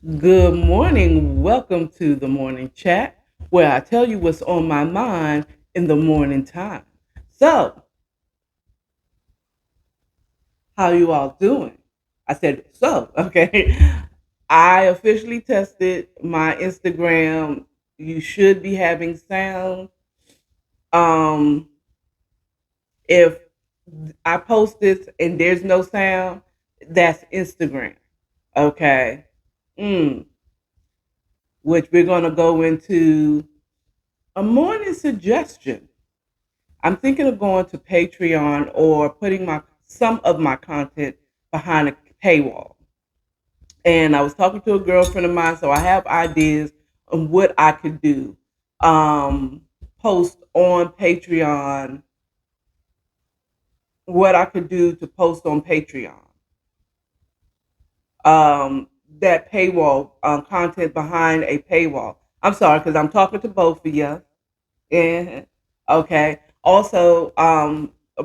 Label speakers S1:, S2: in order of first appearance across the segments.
S1: Good morning. Welcome to the morning chat where I tell you what's on my mind in the morning time. So, how you all doing? I said, okay. I officially tested my Instagram. You should be having sound. Um, if I post this and there's no sound, that's Instagram. Okay. Mm, which we're going to go into a morning suggestion. I'm thinking of going to Patreon or putting my some of my content behind a paywall. And I was talking to a girlfriend of mine, so I have ideas on what I could do. Um, Post on Patreon, what I could do to post on Patreon. Um, that paywall, content behind a paywall. I'm sorry because I'm talking to both of you. Yeah. Okay. Also,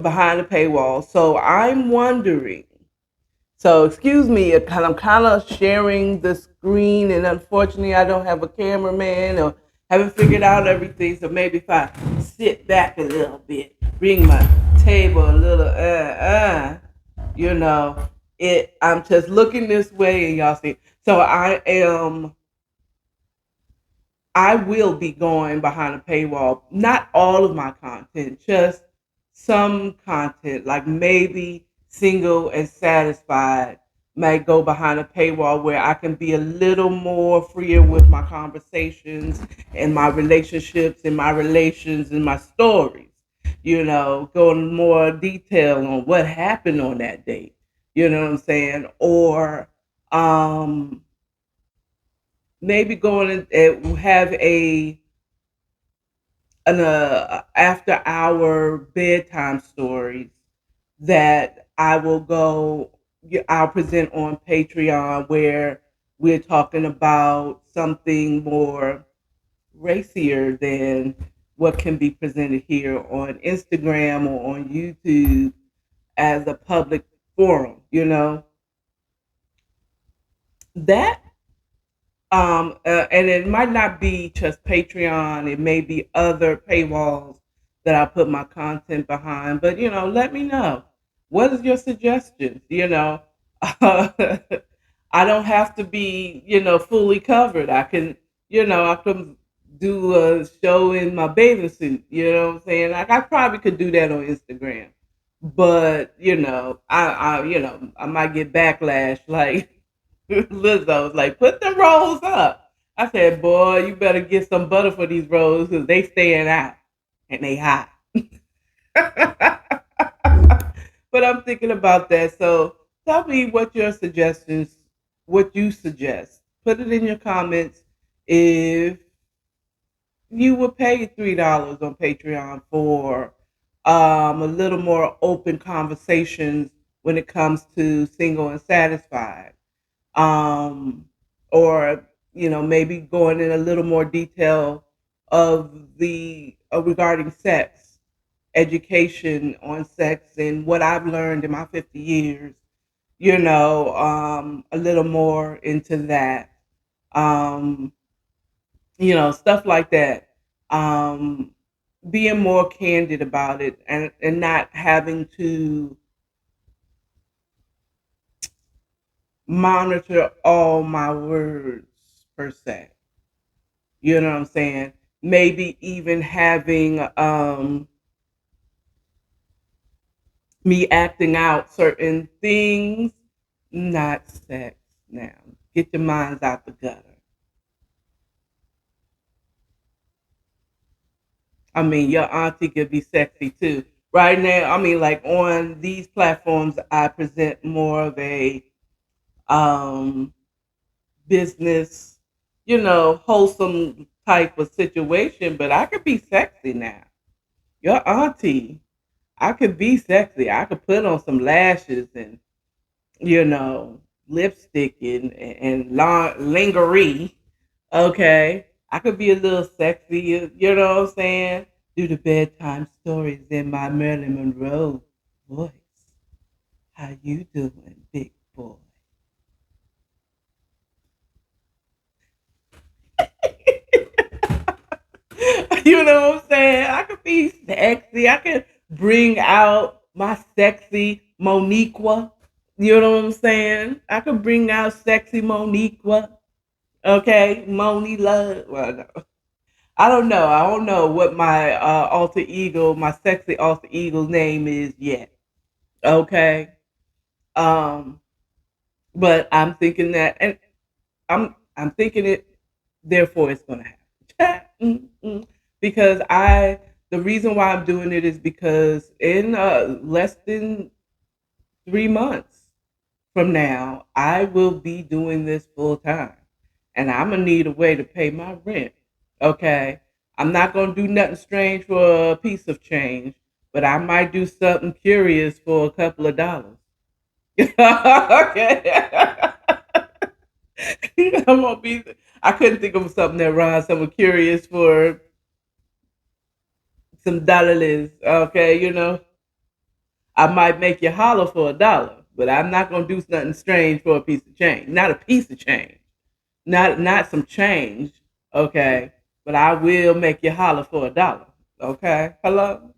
S1: behind the paywall. So I'm wondering. So excuse me, because I'm kind of sharing the screen, and unfortunately, I don't have a cameraman or haven't figured out everything. So maybe if I sit back a little bit, bring my table a little, you know, it. I'm just looking this way, and y'all see. So I will be going behind a paywall. Not all of my content, just some content, like maybe single and satisfied, might go behind a paywall where I can be a little more freer with my conversations and my relationships and my relations and my stories. Go in more detail on what happened on that date. You know what I'm saying? Or um maybe going and have an after hour bedtime stories that I'll present on Patreon where we're talking about something more racier than what can be presented here on Instagram or on YouTube as a public forum. That and it might not be just Patreon. It may be other paywalls that I put my content behind. But let me know. What is your suggestions? I don't have to be fully covered. I can do a show in my bathing suit. You know what I'm saying? Like I probably could do that on Instagram, but I might get backlash like. Lizzo's like, put the rolls up. I said, boy, you better get some butter for these rolls because they staying out and they hot. But I'm thinking about that. So tell me what your suggestions, what you suggest. Put it in your comments if you would pay $3 on Patreon for a little more open conversations when it comes to single and satisfied, um, or maybe going in a little more detail of the regarding sex education on sex and what I've learned in my 50 years. A little more into that. Um, Stuff like that. Um, Being more candid about it and not having to monitor all my words per se. You know what I'm saying? Maybe even having me acting out certain things, not sex now. Get your minds out the gutter. I mean, your auntie could be sexy too. Right now, I mean, like on these platforms, I present more of a um, business, wholesome type of situation, but I could be sexy now. Your auntie, I could be sexy. I could put on some lashes and you know lipstick and lingerie. Okay, I could be a little sexy. You know what I'm saying? Do the bedtime stories in my Marilyn Monroe voice. How you doing, big boy? You know what I'm saying? I could be sexy. I could bring out my sexy Moniqua. You know what I'm saying? I could bring out sexy Moniqua. Okay, Moni Love. Well, no. I don't know. I don't know what my alter ego, my sexy alter ego's name is yet. Okay. Um, but I'm thinking that, and I'm thinking it. Therefore, it's gonna happen. Because the reason why I'm doing it is because in less than 3 months from now, I will be doing this full time, and I'm gonna need a way to pay my rent. Okay, I'm not gonna do nothing strange for a piece of change, but I might do something curious for a couple of dollars. Okay. I'm gonna be. I couldn't think of something that rhymes. Something curious for some dollars. Okay, I might make you holler for $1, but I'm not gonna do nothing strange for a piece of change. Not a piece of change. Not some change. Okay, but I will make you holler for $1. Okay, hello.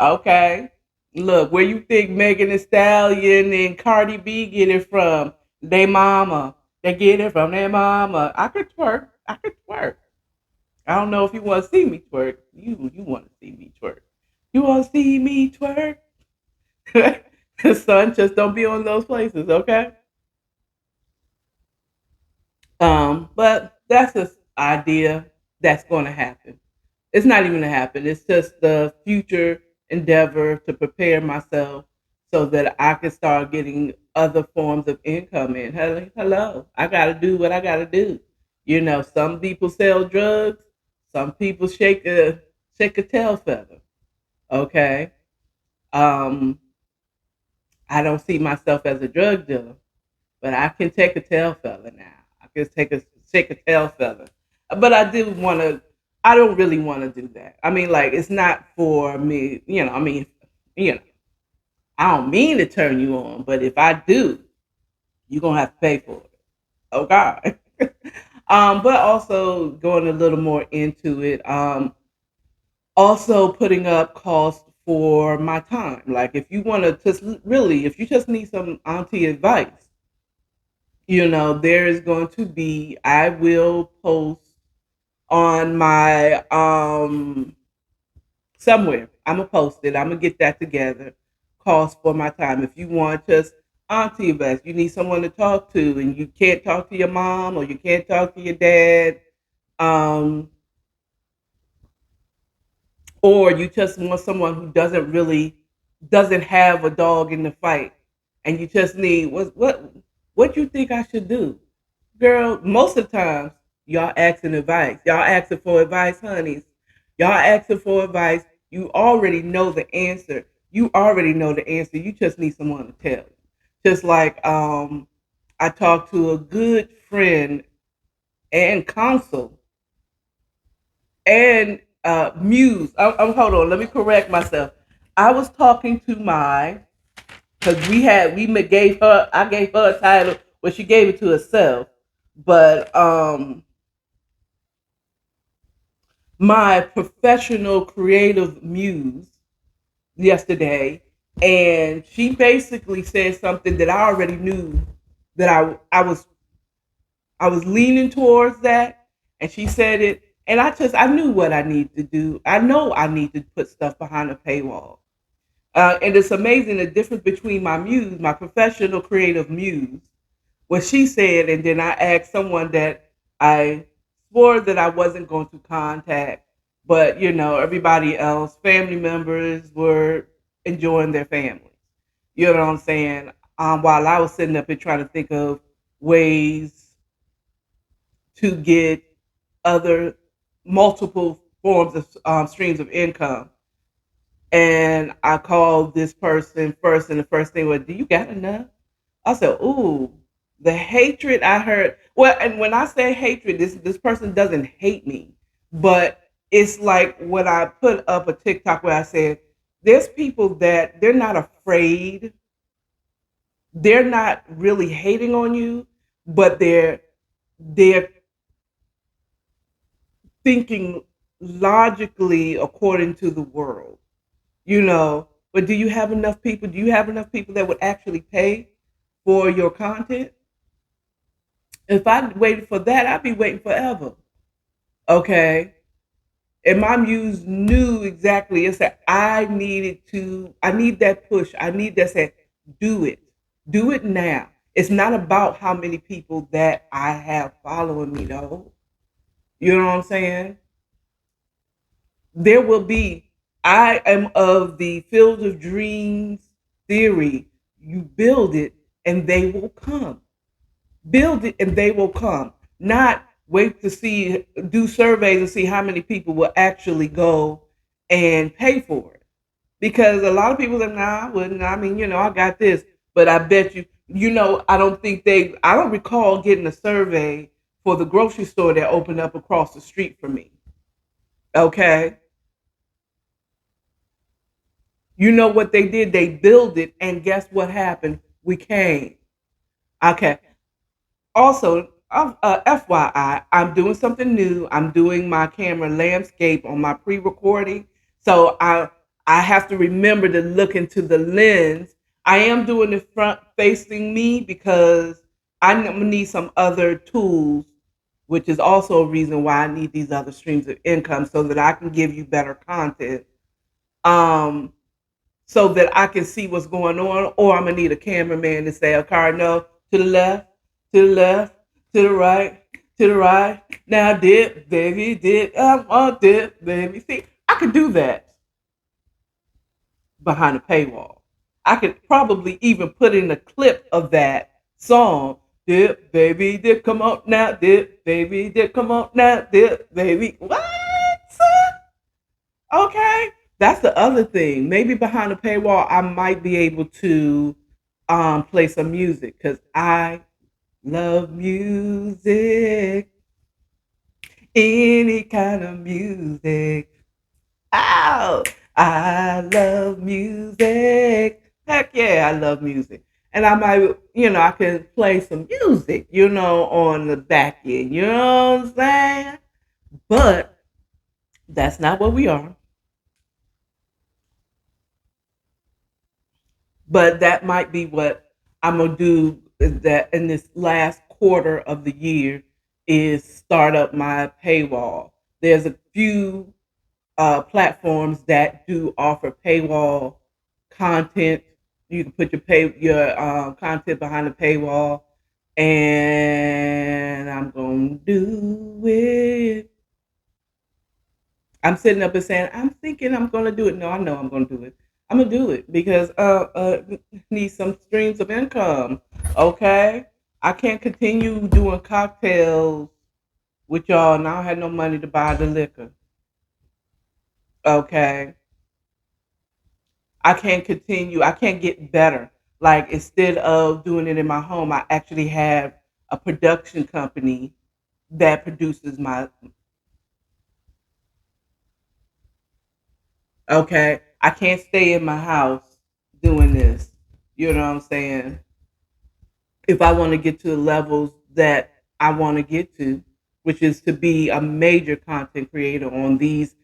S1: Okay. Look, where you think Megan Thee Stallion and Cardi B get it from? They mama. They get it from their mama. I could twerk. I could twerk. I don't know if you want to see me twerk. You want to see me twerk. You want to see me twerk? Son, just don't be on those places, okay? But that's an idea that's going to happen. It's not even to happen. It's just the future endeavor to prepare myself so that I can start getting other forms of income in. Hello, I got to do what I got to do. Some people sell drugs. Some people shake a tail feather. Okay. Um, I don't see myself as a drug dealer, but I can take a tail feather now. I can shake a tail feather. But I do want to. I don't really want to do that. I mean, like it's not for me. I mean, you know, I don't mean to turn you on, but if I do, you're gonna have to pay for it. Oh God. But also going a little more into it. Also putting up costs for my time. Like if you want to just really, if you just need some auntie advice, there is going to be. I will post on my somewhere. I'm gonna post it. I'm gonna get that together. Cost for my time. If you want just auntie advice, you need someone to talk to, and you can't talk to your mom or you can't talk to your dad. Um, or you just want someone who doesn't have a dog in the fight, and you just need what you think I should do, girl. Most of the times, y'all asking advice. Y'all asking for advice, honeys. Y'all asking for advice. You already know the answer. You already know the answer. You just need someone to tell you. Just like I talked to a good friend and counsel and muse. Hold on, let me correct myself. I was talking to my because gave her I gave her a title. Well, she gave it to herself, but my professional creative muse yesterday, and she basically said something that I already knew that I was leaning towards that, and she said it, and I knew what I need to do. I know I need to put stuff behind a paywall, and it's amazing the difference between my muse, my professional creative muse, what she said, and then I asked someone that I swore that I wasn't going to contact, but everybody else, family members, were enjoying their families. You know what I'm saying? While I was sitting up here trying to think of ways to get other multiple forms of streams of income. And I called this person first, and the first thing was, "Do you got enough?" I said, "Ooh, the hatred I heard." Well, and when I say hatred, this person doesn't hate me, but it's like when I put up a TikTok where I said, "There's people that they're not afraid, they're not really hating on you, but they're thinking logically according to the world, you know. But do you have enough people? Do you have enough people that would actually pay for your content? If I waited for that, I'd be waiting forever. Okay. And my muse knew exactly. It's that I need that push. I need that say, do it. Do it now. It's not about how many people that I have following me though. You know what I'm saying? There will be, I am of the field of dreams theory. You build it and they will come. Build it and they will come. Not wait to see, do surveys and see how many people will actually go and pay for it. Because a lot of people say, nah, I wouldn't. I mean, I got this. But I bet you, I don't recall getting a survey for the grocery store that opened up across the street from me. Okay. You know what they did? They built it, and guess what happened? We came. Okay. Also, FYI, I'm doing something new. I'm doing my camera landscape on my pre-recording, so I have to remember to look into the lens. I am doing the front facing me because need some other tools, which is also a reason why I need these other streams of income so that I can give you better content. So that I can see what's going on, or I'm gonna need a cameraman to say, Akara, no, to the left, to the left, to the right, to the right. Now dip, baby, dip, I'm on dip, baby. See, I could do that behind a paywall. I could probably even put in a clip of that song. Dip, baby, dip, come on now, dip, baby, dip, come on now, dip, baby. What? Okay. That's the other thing. Maybe behind the paywall, I might be able to play some music because I love music, any kind of music. Ow! I love music. Heck yeah, I love music. And I might, I can play some music, on the back end. You know what I'm saying? But that's not what we are. But that might be what I'm gonna do is that in this last quarter of the year is start up my paywall. There's a few platforms that do offer paywall content. You can put your content behind the paywall, and I'm gonna do it. I'm sitting up and saying, I'm thinking I'm going to do it. No, I know I'm going to do it. I'm going to do it because need some streams of income. Okay. I can't continue doing cocktails with y'all and I don't have no money to buy the liquor. Okay. I can't continue. I can't get better. Like instead of doing it in my home, I actually have a production company that produces my. Okay. I can't stay in my house doing this. You know what I'm saying? If I want to get to the levels that I want to get to, which is to be a major content creator on these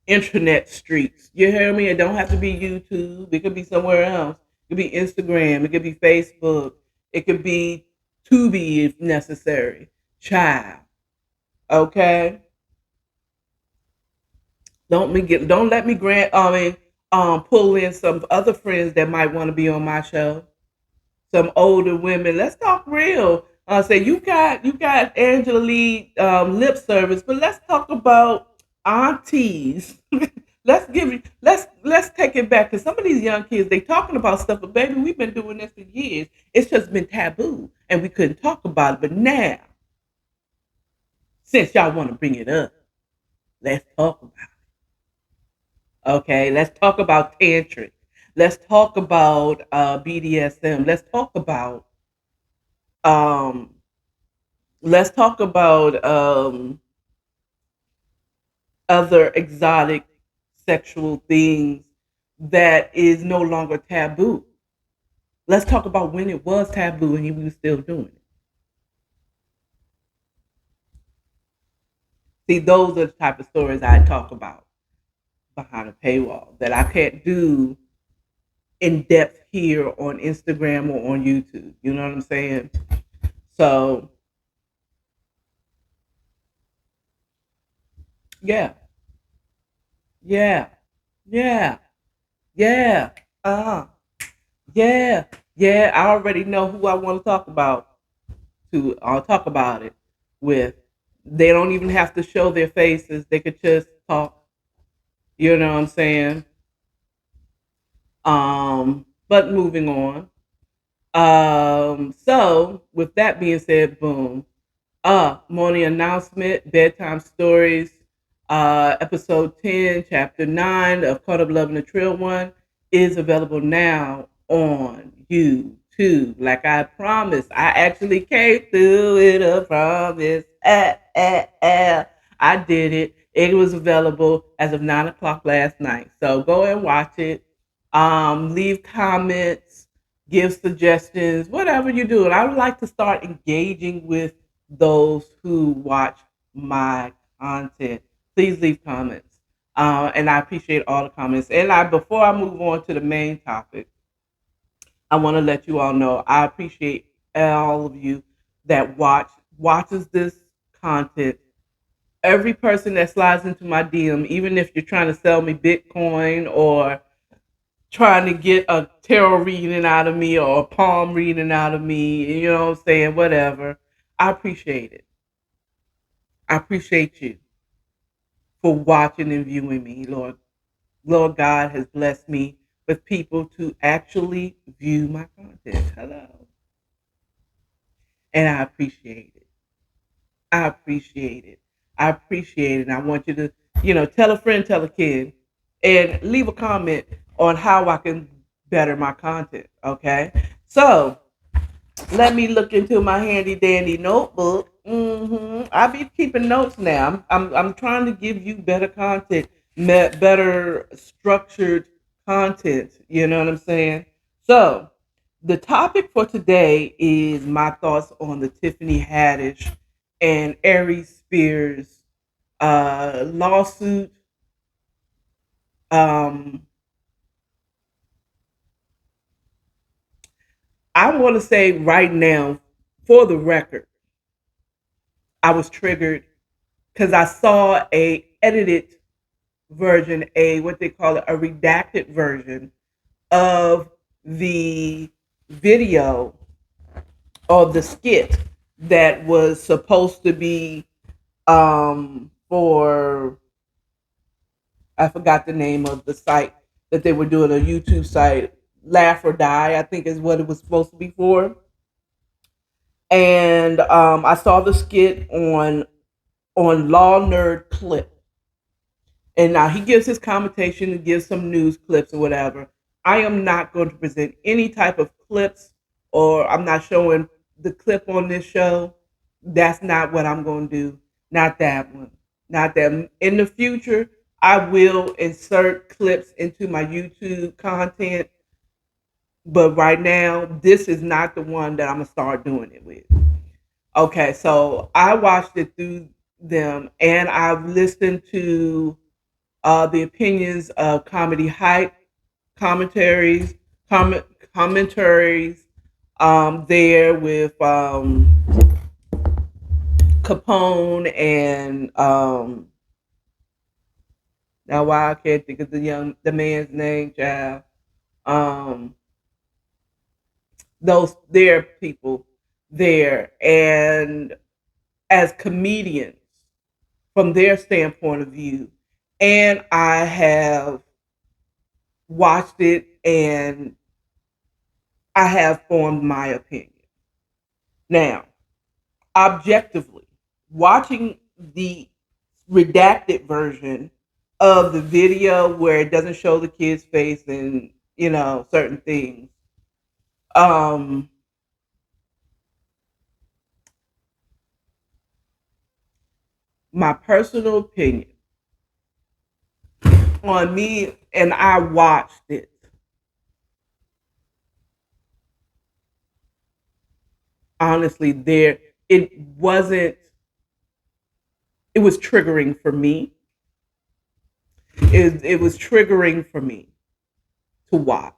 S1: internet streets. You hear me? It don't have to be YouTube. It could be somewhere else. It could be Instagram. It could be Facebook. It could be Tubi if necessary. Child. Okay? Don't let me pull in some other friends that might want to be on my show. Some older women. Let's talk real. Say you got Angela Lee lip service, but let's talk about aunties. Let's take it back because some of these young kids they talking about stuff, but baby, we've been doing this for years. It's just been taboo, and we couldn't talk about it. But now, since y'all want to bring it up, let's talk about it. Okay, let's talk about tantric. Let's talk about BDSM. Um, let's talk about other exotic sexual things that is no longer taboo. Let's talk about when it was taboo and we were still doing it. See, those are the type of stories I talk about behind a paywall that I can't do in depth here on Instagram or on YouTube. You know what I'm saying? So yeah, yeah, yeah, yeah, uh, yeah, yeah. I already know who I want to talk about. I'll talk about it with. They don't even have to show their faces. They could just talk. You know what I'm saying? But moving on. So with that being said, boom. Morning announcement, bedtime stories, episode 10, chapter 9 of Caught Up Loving the Trill One is available now on YouTube. Like I promised, I actually came through with a promise. I did it. It was available as of 9 o'clock last night. So go and watch it. Leave comments, give suggestions, whatever you do. And I would like to start engaging with those who watch my content. Please leave comments. And I appreciate all the comments. And before I move on to the main topic, I want to let you all know I appreciate all of you that watches this content. Every person that slides into my DM, even if you're trying to sell me Bitcoin or trying to get a tarot reading out of me or a palm reading out of me, you know what I'm saying, whatever. I appreciate it. I appreciate you for watching and viewing me, Lord. Lord God has blessed me with people to actually view my content. Hello. And I appreciate it. I appreciate it. I appreciate it. And I want you to, tell a friend, tell a kid, and leave a comment on how I can better my content. Okay. So let me look into my handy dandy notebook. I be keeping notes now. I'm trying to give you better content, better structured content. You know what I'm saying? So the topic for today is my thoughts on the Tiffany Haddish and Aries Spears lawsuit. Um, I want to say right now, for the record, I was triggered because I saw a edited version, a what they call it, a redacted version of the video or the skit that was supposed to be for I forgot the name of the site that they were doing, a YouTube site, Laugh or Die, I think is what it was supposed to be for. And I saw the skit on Law Nerd Clip. And now he gives his commentation and gives some news clips or whatever. I am not going to present any type of clips, or I'm not showing the clip on this show. That's not what I'm going to do. Not that one. Not that. In the future, I will insert clips into my YouTube content, but right now, this is not the one that I'm going to start doing it with. Okay, so I watched it through them, and I've listened to the opinions of comedy hype, commentaries, comment commentaries, there with Capone and now why I can't think of the man's name, child. Um, those there people there, and as comedians from their standpoint of view, and I have watched it and I have formed my opinion. Now, objectively, watching the redacted version of the video where it doesn't show the kid's face and certain things, um, my personal opinion on me, and I watched it. Honestly, there it wasn't. it was triggering for me. It was triggering for me to watch.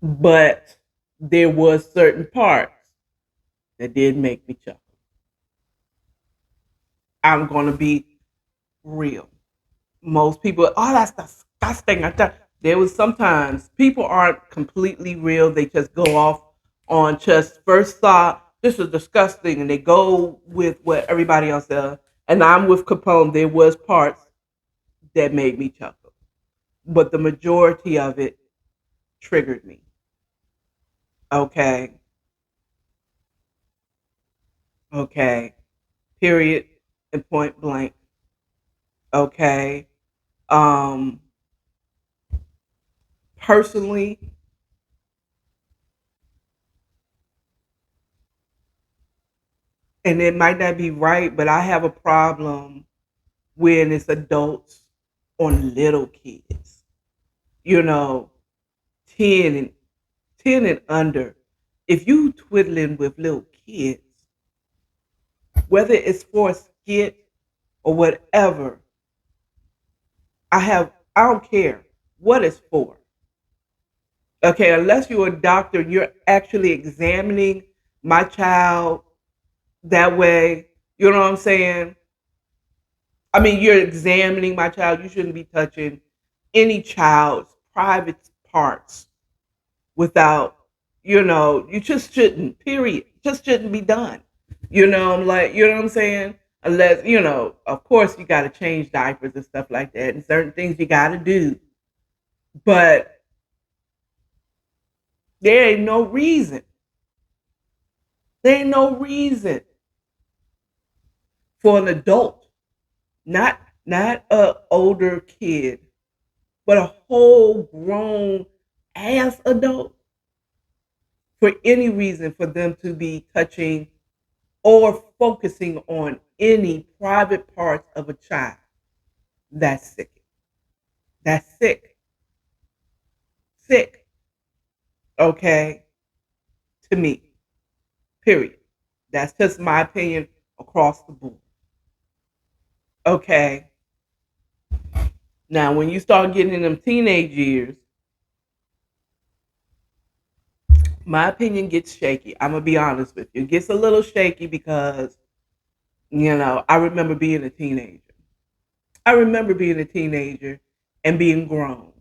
S1: But there was certain parts that did make me chuckle. I'm gonna be real. Most people, oh, that's disgusting. There was sometimes people aren't completely real. They just go off on just first thought, this is disgusting, and they go with what everybody else does. And I'm with Capone. There was parts that made me chuckle, but the majority of it triggered me. Okay, okay, period and point blank. Okay, um, personally, and it might not be right, but I have a problem when it's adults on little kids. You know, 10 and 10 and under. If you twiddling with little kids, whether it's for a skit or whatever, I don't care what it's for. Okay, unless you're a doctor, you're actually examining my child that way. You know what I'm saying? I mean, you're examining my child. You shouldn't be touching any child's private parts without, you just shouldn't, period. Just shouldn't be done. I'm like, you know what I'm saying? Unless, of course you got to change diapers and stuff like that and certain things you got to do. But there ain't no reason. There ain't no reason for an adult, not not a older kid, but a whole grown ass adult, for any reason for them to be touching or focusing on any private parts of a child. That's sick. That's sick. Sick. Okay. To me. Period. That's just my opinion across the board. Okay. Now, when you start getting in them teenage years, my opinion gets shaky. I'm gonna be honest with you. It gets a little shaky because I remember being a teenager. I remember being a teenager and being grown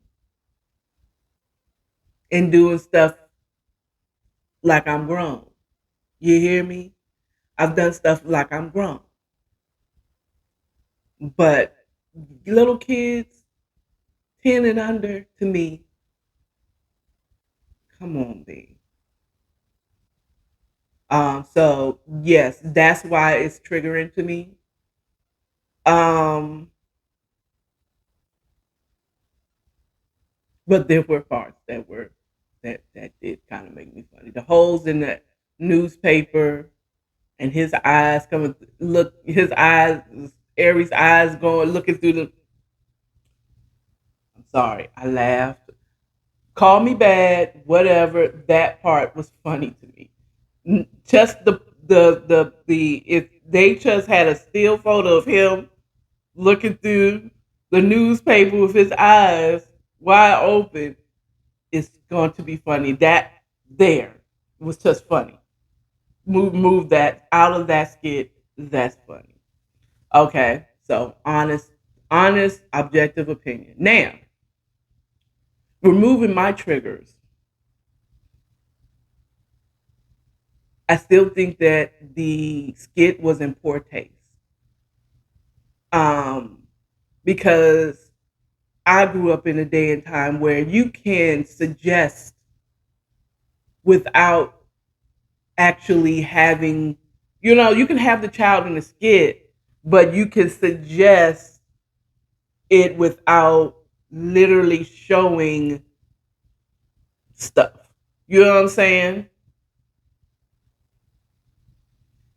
S1: and doing stuff like I'm grown. You hear me? I've done stuff like I'm grown. But little kids, 10 and under, to me, come on, B. So yes, that's why it's triggering to me. Um, but there were parts that did kind of make me funny. The holes in the newspaper and his eyes coming look his eyes Aries eyes going looking through the I'm sorry, I laughed. Call me bad, whatever. That part was funny to me. Just the if they just had a still photo of him looking through the newspaper with his eyes wide open, it's going to be funny. That there was just funny. Move that out of that skit. That's funny. Okay, so honest, objective opinion. Now, removing my triggers, I still think that the skit was in poor taste. Um, because I grew up in a day and time where you can suggest without actually having, you can have the child in the skit, but you can suggest it without literally showing stuff. You know what I'm saying?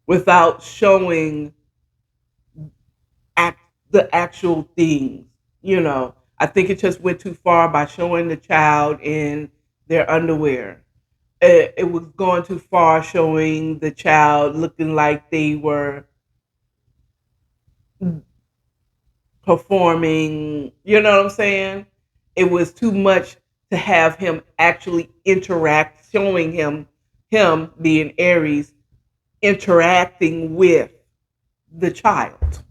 S1: Without showing the actual things. I think it just went too far by showing the child in their underwear. it was going too far, showing the child looking like they were performing. You know what I'm saying? It was too much to have him actually interact, showing him being Aries interacting with the child.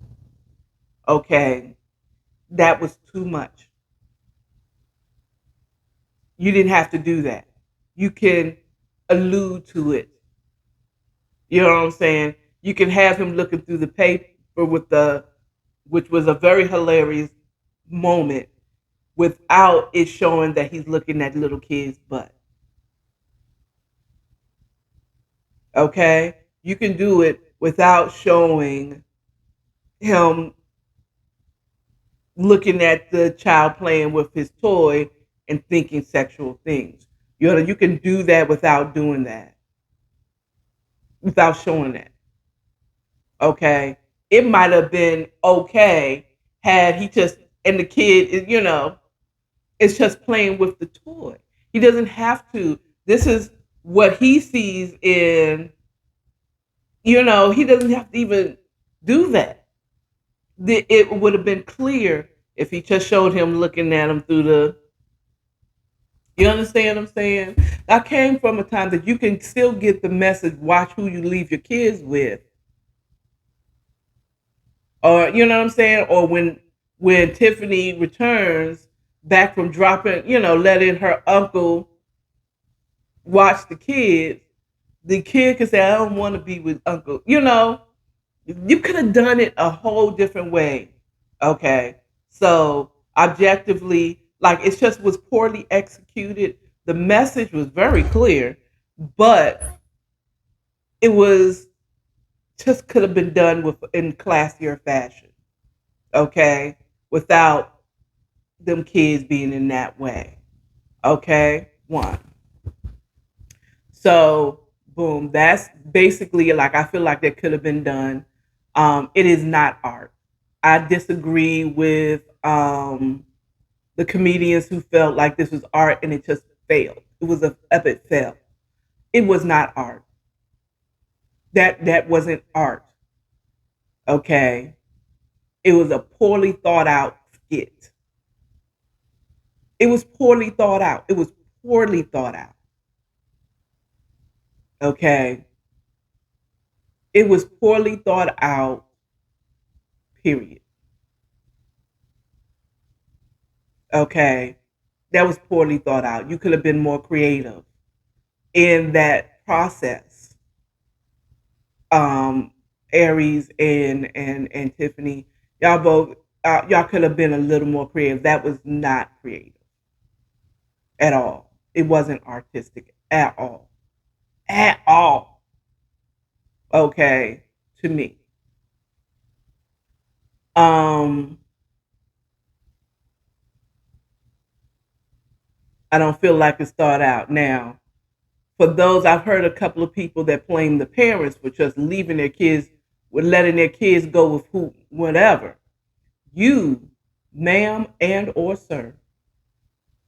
S1: Okay, that was too much. You didn't have to do that. You can allude to it. You know what I'm saying? You can have him looking through the paper with the, which was a very hilarious moment, without it showing that he's looking at little kids' butt. Okay? You can do it without showing him looking at the child playing with his toy and thinking sexual things. You know, you can do that without doing that, without showing that. Okay? It might have been okay had he just, and the kid is, it's just playing with the toy. He doesn't have to. This is what he sees in, he doesn't have to even do that. It would have been clear if he just showed him looking at him through the, you understand what I'm saying? I came from a time that you can still get the message, watch who you leave your kids with. Or, you know what I'm saying? Or when Tiffany returns back from dropping, letting her uncle watch the kid could say, I don't want to be with uncle. You could have done it a whole different way. Okay. So objectively, like, it just was poorly executed. The message was very clear, but it was just could have been done with in classier fashion. Okay. Without them kids being in that way. Okay. One. So boom, that's basically, like, I feel like that could have been done. It is not art. I disagree with the comedians who felt like this was art and it just failed. It was a epic fail. It was not art. That wasn't art. Okay. It was a poorly thought out skit. It was poorly thought out. It was poorly thought out. Okay. It was poorly thought out, period. Okay. That was poorly thought out. You could have been more creative in that process. Um, Aries and Tiffany, y'all both, y'all could have been a little more creative. That was not creative at all. It wasn't artistic at all. At all. Okay, to me. Um, I don't feel like it started out. Now, for those, I've heard a couple of people that blame the parents for just leaving their kids, with letting their kids go with who, whatever. You, ma'am and or sir,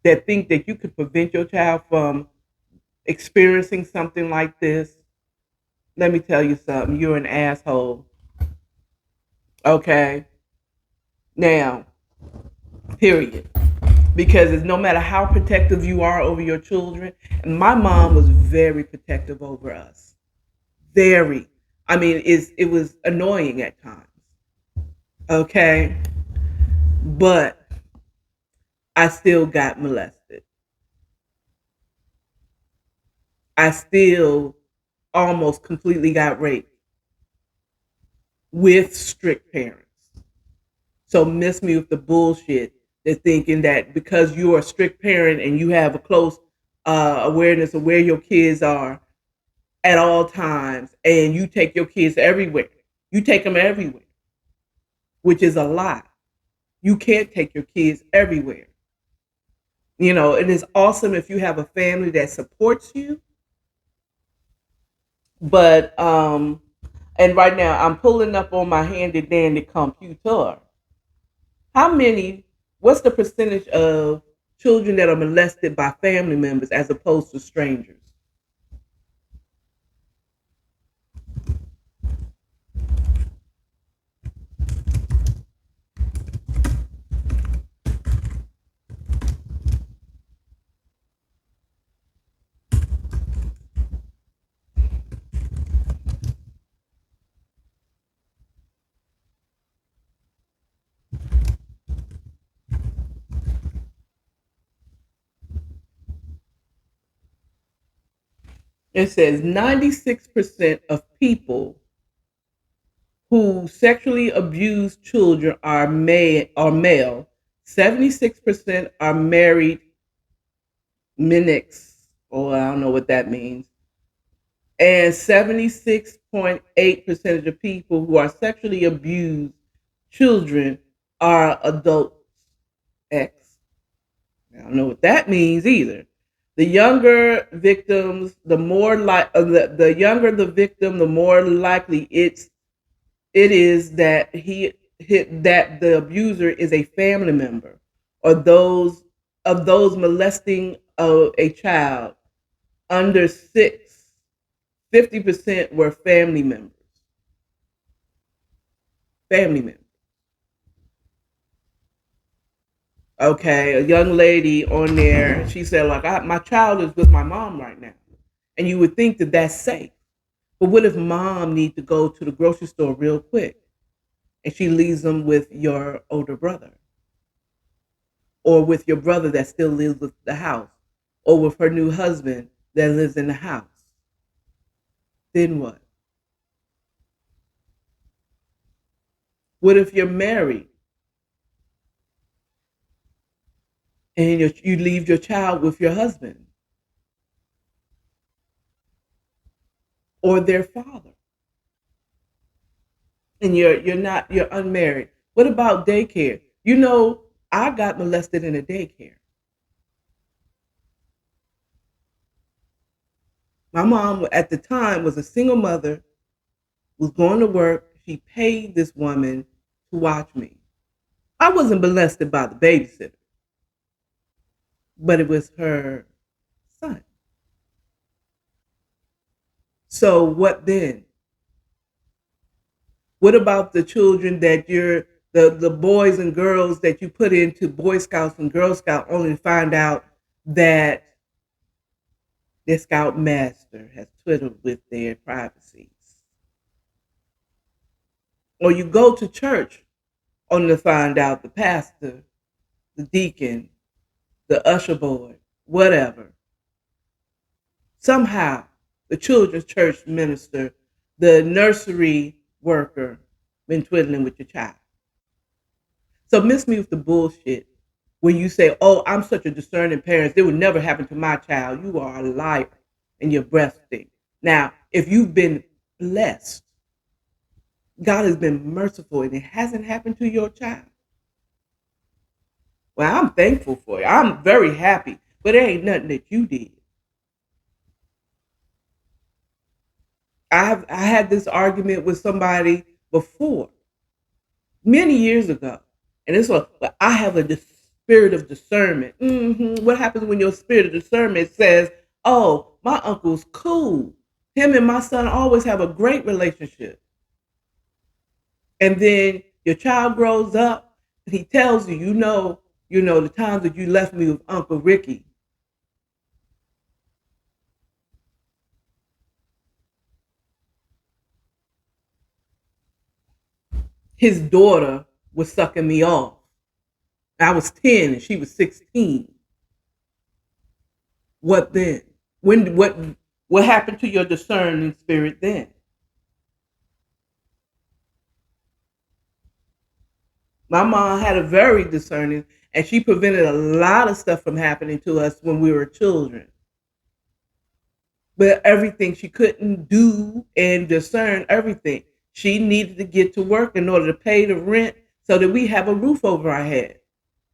S1: that think that you could prevent your child from experiencing something like this, let me tell you something. You're an asshole. Okay. Now, period. Because it's no matter how protective you are over your children, and my mom was very protective over us. Very. I mean, it was annoying at times. Okay. But I still got molested. I still almost completely got raped with strict parents. So miss me with the bullshit. They're thinking that because you're a strict parent and you have a close awareness of where your kids are at all times, and you take your kids everywhere. You take them everywhere, which is a lie. You can't take your kids everywhere. And it's awesome if you have a family that supports you. But and right now I'm pulling up on my handy dandy computer. How many, what's the percentage of children that are molested by family members as opposed to strangers? It says 96% of people who sexually abuse children are male. 76% are married minics, or I don't know what that means. And 76.8% of the people who are sexually abused children are adults X. I don't know what that means either. The younger victims, the more like the younger the victim, the more likely it is that that the abuser is a family member or those molesting a child under six. 50% were family members. Family members. Okay, a young lady on there, she said, like, my child is with my mom right now. And you would think that that's safe. But what if mom needs to go to the grocery store real quick and she leaves them with your older brother or with your brother that still lives with the house or with her new husband that lives in the house? Then what? What if you're married and you leave your child with your husband or their father and you're unmarried? What about daycare? You know, I got molested in a daycare. My mom at the time was a single mother, was going to work. She paid this woman to watch me. I wasn't molested by the babysitter, but it was her son. So what then? What about the children that the boys and girls that you put into Boy Scouts and Girl Scouts only to find out that their scout master has twiddled with their privacies? Or you go to church only to find out the pastor, the deacon, the usher boy, whatever. Somehow, the children's church minister, the nursery worker, been twiddling with your child. So miss me with the bullshit when you say, "Oh, I'm such a discerning parent. It would never happen to my child." You are a liar and you're breastfeeding. Now, if you've been blessed, God has been merciful and it hasn't happened to your child, well, I'm thankful for you. I'm very happy, but it ain't nothing that you did. I had this argument with somebody before, many years ago, and this was, but I have a spirit of discernment. What happens when your spirit of discernment says, "Oh, my uncle's cool. Him and my son always have a great relationship," and then your child grows up and he tells you, the times that you left me with Uncle Ricky. His daughter was sucking me off. I was 10 and she was 16. What then? What happened to your discerning spirit then? My mom had a very discerning and she prevented a lot of stuff from happening to us when we were children. But everything she couldn't do and discern everything. She needed to get to work in order to pay the rent so that we have a roof over our head.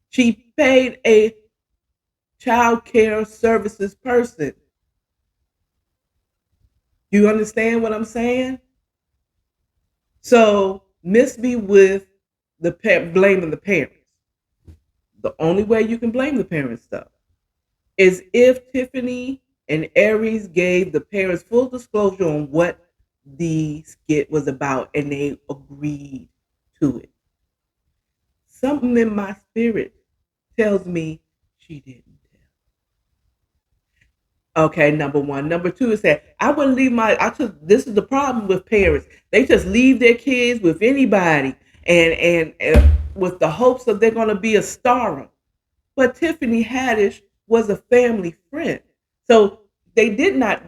S1: She paid a child care services person. You understand what I'm saying? So miss me with blaming the parents. The only way you can blame the parents, though, is if Tiffany and Aries gave the parents full disclosure on what the skit was about and they agreed to it. Something in my spirit tells me she didn't. Okay, number one. Number two is that I wouldn't leave this is the problem with parents. They just leave their kids with anybody and with the hopes that they're gonna be a star. But Tiffany Haddish was a family friend. So they did not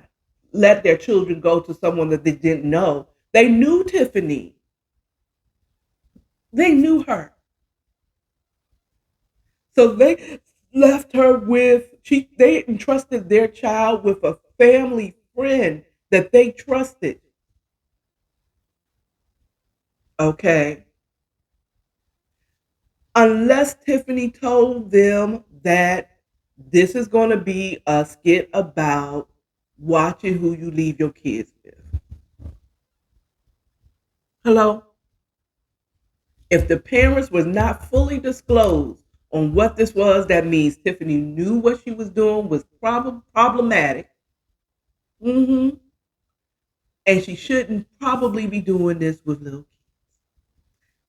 S1: let their children go to someone that they didn't know. They knew Tiffany. They knew her. So they left her with they entrusted their child with a family friend that they trusted. Okay. Unless Tiffany told them that this is going to be a skit about watching who you leave your kids with. Hello? If the parents was not fully disclosed on what this was, that means Tiffany knew what she was doing was problematic. Hmm. And she shouldn't probably be doing this with little kids.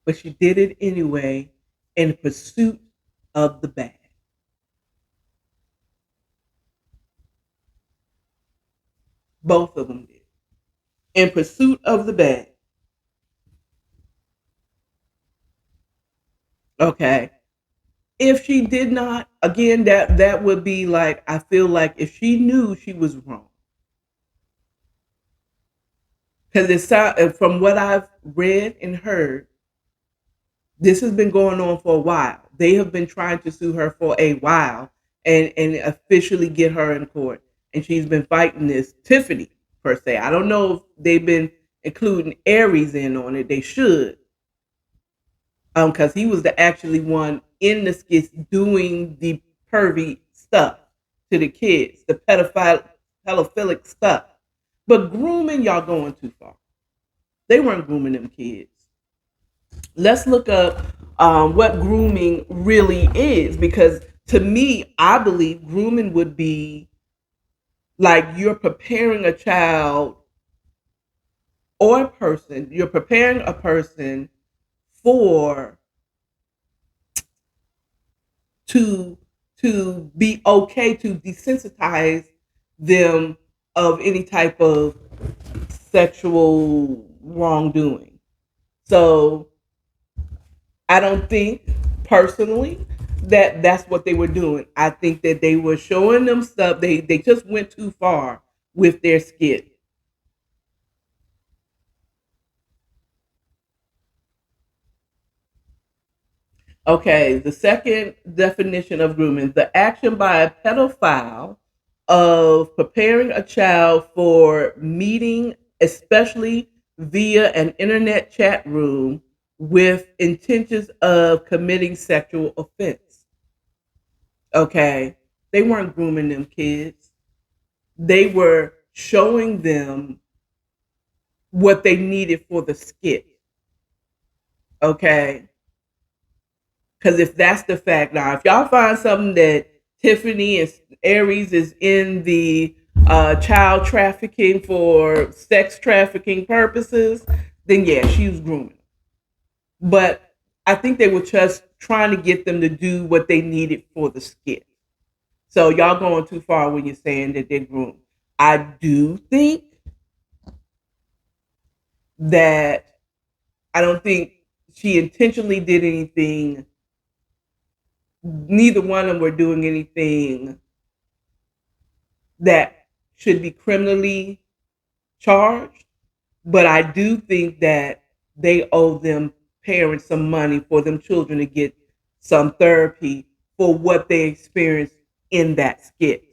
S1: But she did it anyway in pursuit of the bag. Both of them did. In pursuit of the bag. Okay. If she did not, again, that would be like, I feel like if she knew, she was wrong. Because from what I've read and heard, this has been going on for a while. They have been trying to sue her for a while and officially get her in court. And she's been fighting this. Tiffany, per se. I don't know if they've been including Aries in on it. They should. Because he was the actually one in the skits doing the pervy stuff to the kids, the pedophilic stuff. But grooming, y'all going too far. They weren't grooming them kids. Let's look up what grooming really is, because to me, I believe grooming would be like you're preparing a child or a person, you're preparing a person for to be okay, to desensitize them of any type of sexual wrongdoing. So I don't think personally that that's what they were doing. I think that they were showing them stuff. They just went too far with their skit. Okay, the second definition of grooming: the action by a pedophile of preparing a child for meeting, especially via an internet chat room, with intentions of committing sexual offense. Okay, they weren't grooming them kids. They were showing them what they needed for the skit. Okay, because if that's the fact, now if y'all find something that Tiffany and Aries is in the child trafficking for sex trafficking purposes, then yeah, she was grooming. But I think they were just trying to get them to do what they needed for the skit. So y'all going too far when you're saying that they're groomed. I do think that I don't think she intentionally did anything. Neither one of them were doing anything that should be criminally charged. But I do think that they owe them parents some money for them children to get some therapy for what they experienced in that skit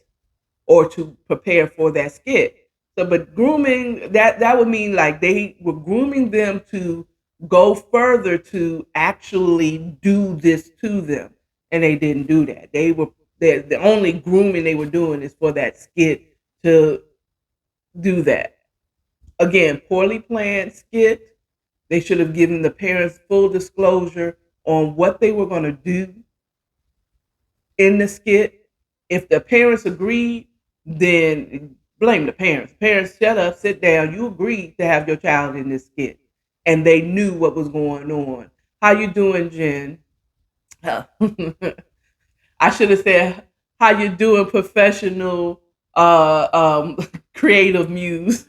S1: or to prepare for that skit. So, but grooming, that would mean like they were grooming them to go further to actually do this to them, and they didn't do that. The only grooming they were doing is for that skit to do that. Again, poorly planned skit. They should have given the parents full disclosure on what they were going to do in the skit. If the parents agreed, then blame the parents. Parents, shut up, sit down. You agreed to have your child in this skit, and they knew what was going on. How you doing, Jen? I should have said, "How you doing, professional, creative muse?"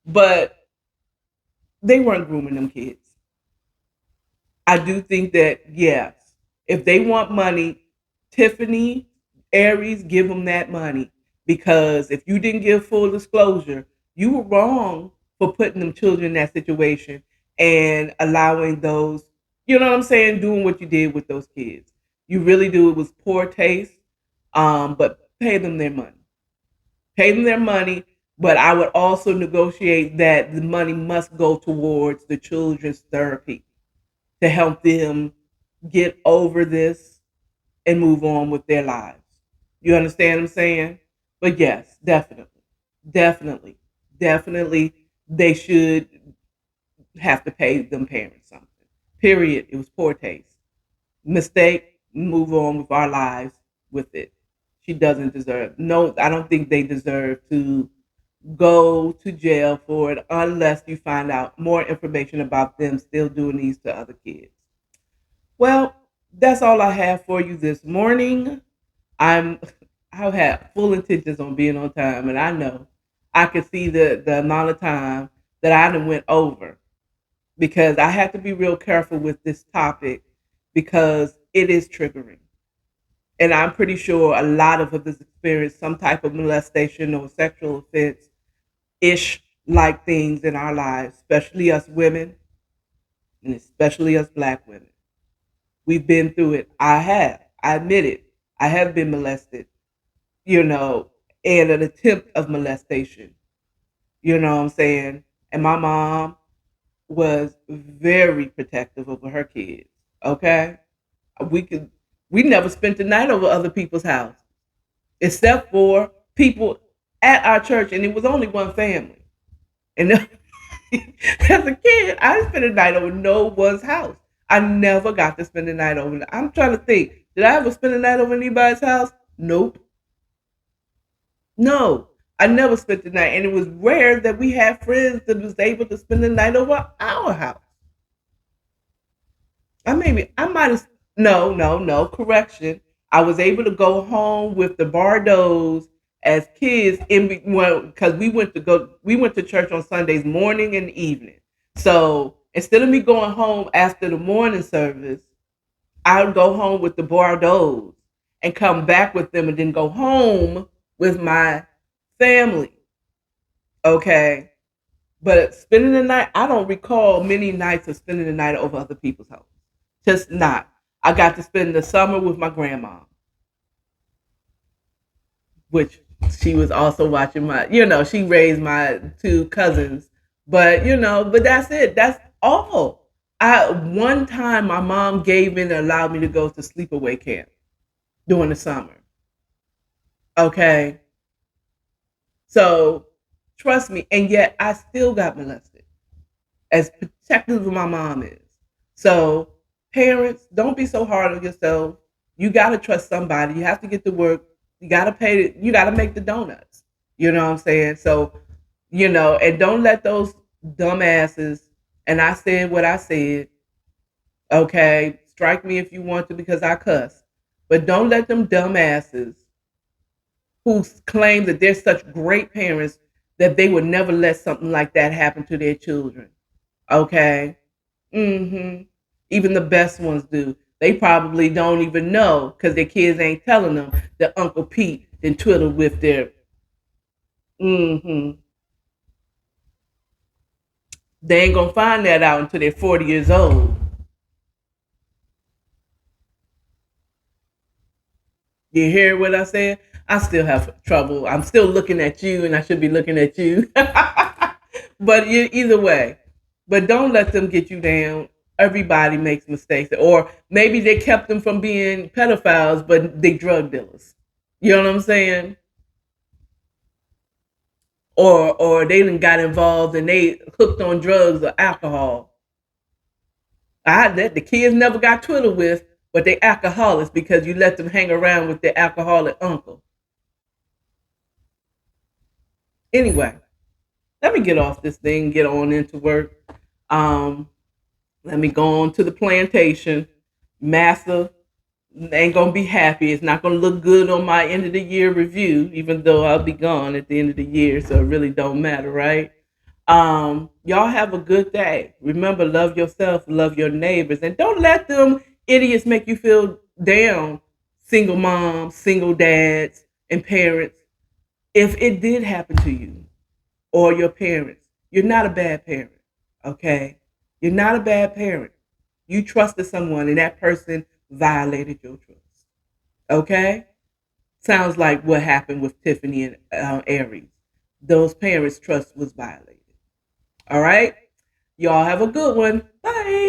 S1: But they weren't grooming them kids. I do think that yes, if they want money, Tiffany, Aries, give them that money because if you didn't give full disclosure, you were wrong for putting them children in that situation and allowing those, you know what I'm saying, doing what you did with those kids. You really do. It was poor taste. But pay them their money. Pay them their money. But I would also negotiate that the money must go towards the children's therapy to help them get over this and move on with their lives. You understand what I'm saying? But yes, definitely, definitely, definitely, they should have to pay them parents something. Period. It was poor taste. Mistake. Move on with our lives with it. She doesn't deserve. No, I don't think they deserve to go to jail for it unless you find out more information about them still doing these to other kids. Well, that's all I have for you this morning. I'm I've had full intentions on being on time, and I know I can see the amount of time that I done went over because I have to be real careful with this topic because it is triggering. And I'm pretty sure a lot of us experience some type of molestation or sexual offense ish like things in our lives, especially us women and especially us black women. We've been through it. I have. I admit it. I have been molested, you know, and an attempt of molestation. You know what I'm saying? And my mom was very protective over her kids. Okay? We could we never spent the night over other people's house, except for people at our church, and it was only one family. And as a kid, I didn't spend the night over no one's house. I never got to spend the night over. I'm trying to think. Did I ever spend the night over anybody's house? Nope. No. I never spent the night. And it was rare that we had friends that was able to spend the night over our house. I might have, no, no, no, correction. I was able to go home with the Bardos as kids because we went to church on Sundays morning and evening. So instead of me going home after the morning service, I would go home with the Bardos and come back with them and then go home with my family. Okay. But spending the night, I don't recall many nights of spending the night over other people's homes. Just not. I got to spend the summer with my grandma, which she was also watching she raised my two cousins. But, but that's it. That's all. One time my mom gave in and allowed me to go to sleepaway camp during the summer. Okay. So trust me. And yet I still got molested, as protective as my mom is. So parents, don't be so hard on yourself. You got to trust somebody. You have to get to work. You got to pay. You got to make the donuts. You know what I'm saying? So, and don't let those dumbasses, and I said what I said, okay, strike me if you want to because I cuss. But don't let them dumbasses who claim that they're such great parents that they would never let something like that happen to their children. Okay? Mm-hmm. Even the best ones do. They probably don't even know because their kids ain't telling them that Uncle Pete then twiddled with their. Mm-hmm. They ain't gonna find that out until they're 40 years old. You hear what I said? I still have trouble. I'm still looking at you, and I should be looking at you. But either way, but don't let them get you down. Everybody makes mistakes, or maybe they kept them from being pedophiles, but they drug dealers. You know what I'm saying? Or they done got involved and they hooked on drugs or alcohol. That the kids never got Twitter with, but they alcoholics because you let them hang around with their alcoholic uncle. Anyway, let me get off this thing, get on into work. Um, Let me go on to the plantation. Massa ain't gonna be happy. It's not gonna look good on my end of the year review, even though I'll be gone at the end of the year, so it really don't matter, right? Y'all have a good day. Remember, love yourself, love your neighbors, and don't let them idiots make you feel down. Single moms, single dads, and parents. If it did happen to you or your parents, you're not a bad parent. Okay? You're not a bad parent. You trusted someone and that person violated your trust. Okay? Sounds like what happened with Tiffany and Aries. Those parents' trust was violated. All right? Y'all have a good one. Bye.